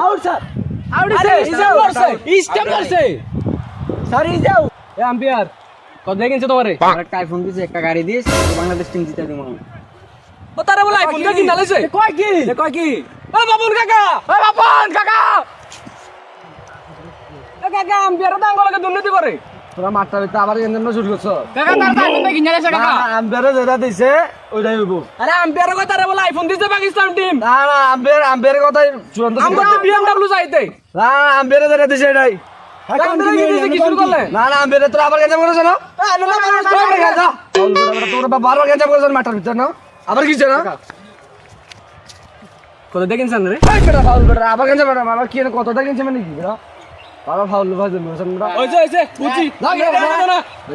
out sir out step করছে sorry যাও এ umpire কত দেখেছে তোমারে একটা আইফোন দিছে একটা গাড়ি দিস বাংলাদেশ টিম জিতে দিমু ও তারা বলে আইফোন কি নালেছে কয় কি ও বাবুল কাকা এ কাকা আম্পায়ার দাঙ্গলকে দুর্নীতি করে তোরা মাঠটা ভিতরে আবার কেন শুরু করছো কাকা তার আইফোন কি নালেছে কাকা আম্পায়ারে যেটা দিছে ওইটাই হইব আরে আম্পায়ার কয় তারা বলে আইফোন দিছে পাকিস্তান টিম না না আম্পায়ারের কথাই চূড়ান্ত আমরা তো বিএমডব্লিউ চাইতে না আম্পায়ারে যেটা দিছে এটাই কি শুরু করলে না আম্পায়ারে তোরা আবার গেঞ্জাম করেছো না তোরা বারবার গেঞ্জাম করেছো মাঠটার ভিতরে না আবার কিছু না কত দেখেছেন রে ফাউল বেটা আবার গেঞ্জাম আবার কি কতটা গেঞ্জাম মানে কি বাবা ফাউল বাজে ওই যে বুঝি